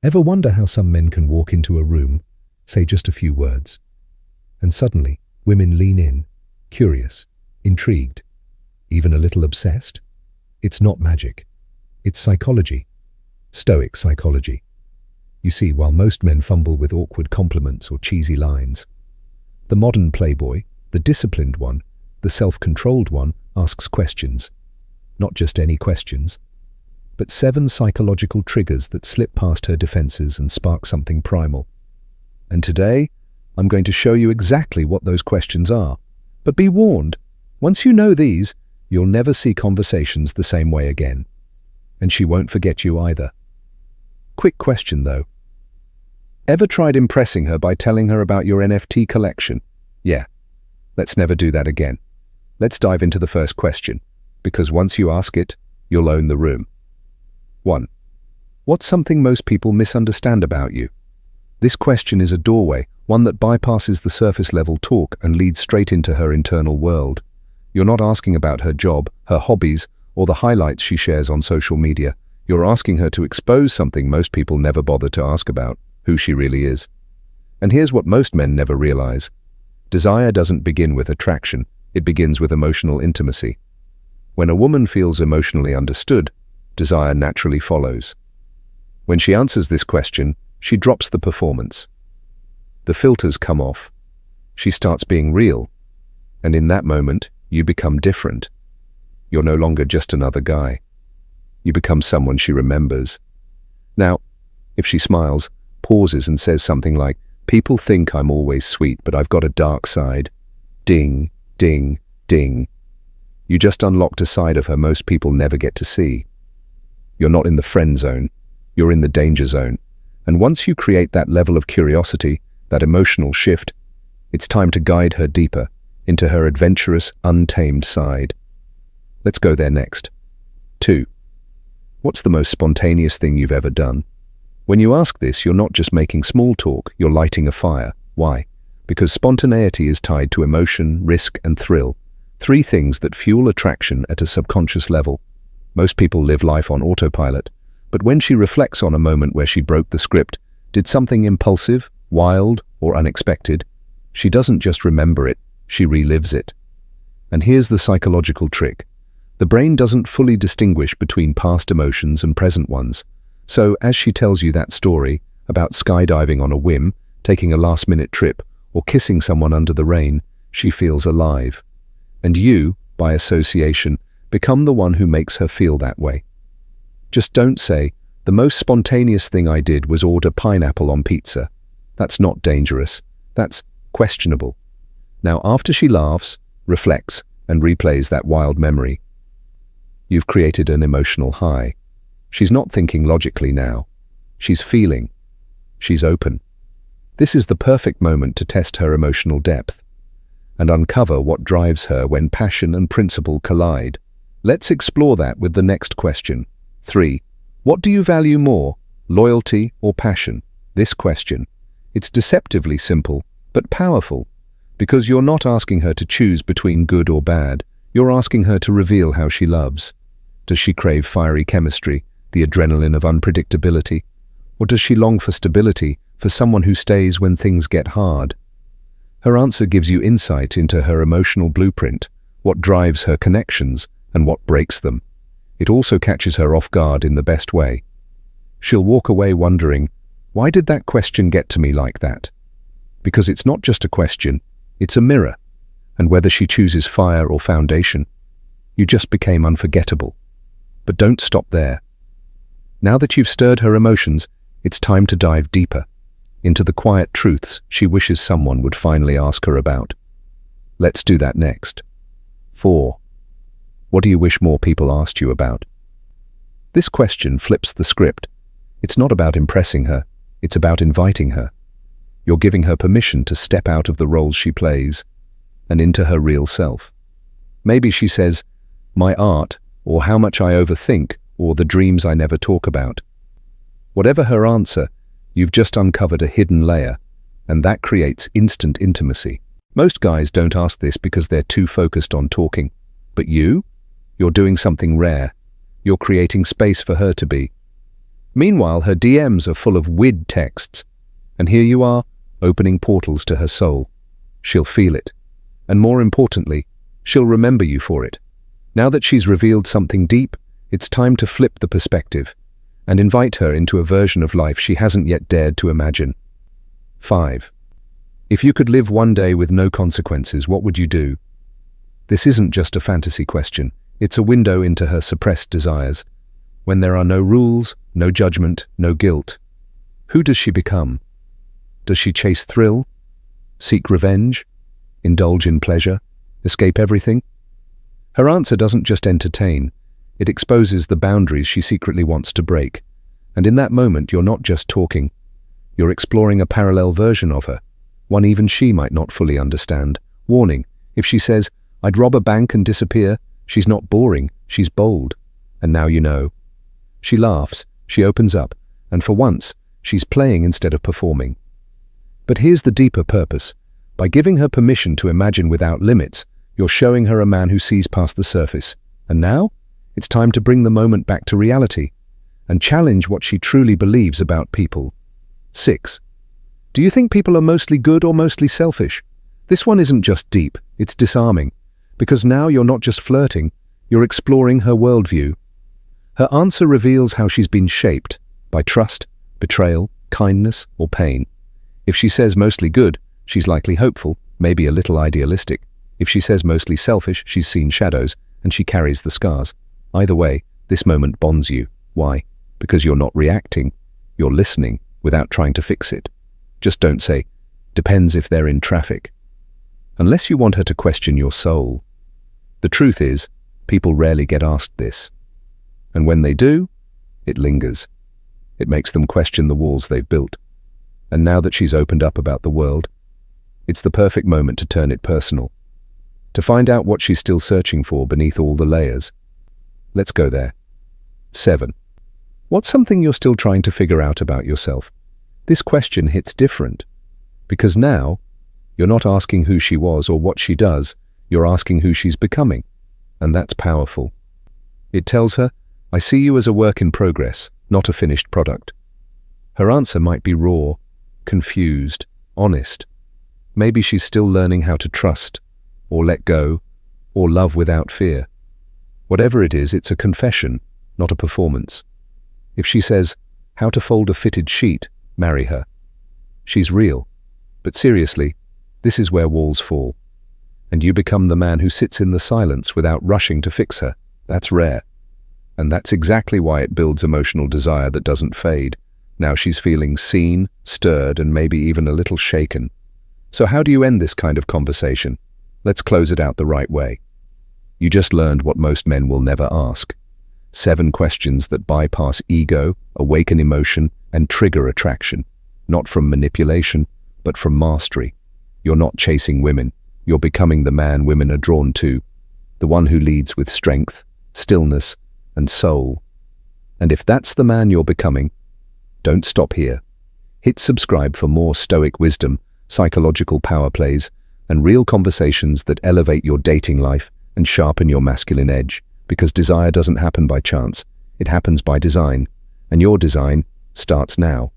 Ever wonder how some men can walk into a room, say just a few words, and suddenly women lean in, curious, intrigued, even a little obsessed? It's not magic. It's psychology. Stoic psychology. You see, while most men fumble with awkward compliments or cheesy lines, the modern playboy, the disciplined one, the self-controlled one, asks questions. Not just any questions, but 7 psychological triggers that slip past her defenses and spark something primal. And today, I'm going to show you exactly what those questions are. But be warned, once you know these, you'll never see conversations the same way again. And she won't forget you either. Quick question though. Ever tried impressing her by telling her about your NFT collection? Yeah, let's never do that again. Let's dive into the first question, because once you ask it, you'll own the room. 1. What's something most people misunderstand about you? This question is a doorway, one that bypasses the surface-level talk and leads straight into her internal world. You're not asking about her job, her hobbies, or the highlights she shares on social media. You're asking her to expose something most people never bother to ask about, who she really is. And here's what most men never realize. Desire doesn't begin with attraction, it begins with emotional intimacy. When a woman feels emotionally understood, desire naturally follows. When she answers this question, she drops the performance. The filters come off. She starts being real. And in that moment, you become different. You're no longer just another guy. You become someone she remembers. Now, if she smiles, pauses and says something like, "People think I'm always sweet, but I've got a dark side." Ding, ding, ding. You just unlocked a side of her most people never get to see. You're not in the friend zone. You're in the danger zone. And once you create that level of curiosity, that emotional shift, it's time to guide her deeper into her adventurous, untamed side. Let's go there next. 2. What's the most spontaneous thing you've ever done? When you ask this, you're not just making small talk, you're lighting a fire. Why? Because spontaneity is tied to emotion, risk, and thrill. 3 things that fuel attraction at a subconscious level. Most people live life on autopilot, but when she reflects on a moment where she broke the script, did something impulsive, wild, or unexpected, she doesn't just remember it, she relives it. And here's the psychological trick. The brain doesn't fully distinguish between past emotions and present ones. So as she tells you that story about skydiving on a whim, taking a last-minute trip, or kissing someone under the rain, she feels alive. And you, by association, become the one who makes her feel that way. Just don't say, "The most spontaneous thing I did was order pineapple on pizza." That's not dangerous. That's questionable. Now, after she laughs, reflects, and replays that wild memory, you've created an emotional high. She's not thinking logically now. She's feeling. She's open. This is the perfect moment to test her emotional depth and uncover what drives her when passion and principle collide. Let's explore that with the next question. 3. What do you value more, loyalty or passion? This question, it's deceptively simple, but powerful, because you're not asking her to choose between good or bad. You're asking her to reveal how she loves. Does she crave fiery chemistry, the adrenaline of unpredictability? Or does she long for stability, for someone who stays when things get hard? Her answer gives you insight into her emotional blueprint, what drives her connections and what breaks them. It also catches her off guard in the best way. She'll walk away wondering, why did that question get to me like that? Because it's not just a question, it's a mirror. And whether she chooses fire or foundation, you just became unforgettable. But don't stop there. Now that you've stirred her emotions, it's time to dive deeper into the quiet truths she wishes someone would finally ask her about. Let's do that next. 4. What do you wish more people asked you about? This question flips the script. It's not about impressing her, it's about inviting her. You're giving her permission to step out of the roles she plays and into her real self. Maybe she says, "My art," or "how much I overthink," or "the dreams I never talk about." Whatever her answer, you've just uncovered a hidden layer, and that creates instant intimacy. Most guys don't ask this because they're too focused on talking. But you're doing something rare. You're creating space for her to be. Meanwhile, her DMs are full of wid texts, and here you are, opening portals to her soul. She'll feel it, and more importantly, she'll remember you for it. Now that she's revealed something deep, it's time to flip the perspective and invite her into a version of life she hasn't yet dared to imagine. 5. If you could live one day with no consequences, what would you do? This isn't just a fantasy question, it's a window into her suppressed desires. When there are no rules, no judgment, no guilt, who does she become? Does she chase thrill? Seek revenge? Indulge in pleasure? Escape everything? Her answer doesn't just entertain, it exposes the boundaries she secretly wants to break. And in that moment, you're not just talking, you're exploring a parallel version of her, one even she might not fully understand. Warning, if she says, "I'd rob a bank and disappear," she's not boring, she's bold. And now you know. She laughs, she opens up, and for once, she's playing instead of performing. But here's the deeper purpose. By giving her permission to imagine without limits, you're showing her a man who sees past the surface. And now, it's time to bring the moment back to reality and challenge what she truly believes about people. 6. Do you think people are mostly good or mostly selfish? This one isn't just deep, it's disarming. Because now you're not just flirting, you're exploring her worldview. Her answer reveals how she's been shaped by trust, betrayal, kindness, or pain. If she says mostly good, she's likely hopeful, maybe a little idealistic. If she says mostly selfish, she's seen shadows, and she carries the scars. Either way, this moment bonds you. Why? Because you're not reacting, you're listening without trying to fix it. Just don't say, "Depends if they're in traffic." Unless you want her to question your soul. The truth is, people rarely get asked this. And when they do, it lingers. It makes them question the walls they've built. And now that she's opened up about the world, it's the perfect moment to turn it personal. To find out what she's still searching for beneath all the layers. Let's go there. 7. What's something you're still trying to figure out about yourself? This question hits different. Because now, you're not asking who she was or what she does, you're asking who she's becoming. And that's powerful. It tells her, "I see you as a work in progress, not a finished product." Her answer might be raw, confused, honest. Maybe she's still learning how to trust, or let go, or love without fear. Whatever it is, it's a confession, not a performance. If she says, "How to fold a fitted sheet," marry her. She's real. But seriously, this is where walls fall. And you become the man who sits in the silence without rushing to fix her. That's rare. And that's exactly why it builds emotional desire that doesn't fade. Now she's feeling seen, stirred, and maybe even a little shaken. So how do you end this kind of conversation? Let's close it out the right way. You just learned what most men will never ask. 7 questions that bypass ego, awaken emotion, and trigger attraction. Not from manipulation, but from mastery. You're not chasing women. You're becoming the man women are drawn to. The one who leads with strength, stillness, and soul. And if that's the man you're becoming, don't stop here. Hit subscribe for more Stoic wisdom, psychological power plays, and real conversations that elevate your dating life and sharpen your masculine edge. Because desire doesn't happen by chance, it happens by design. And your design starts now.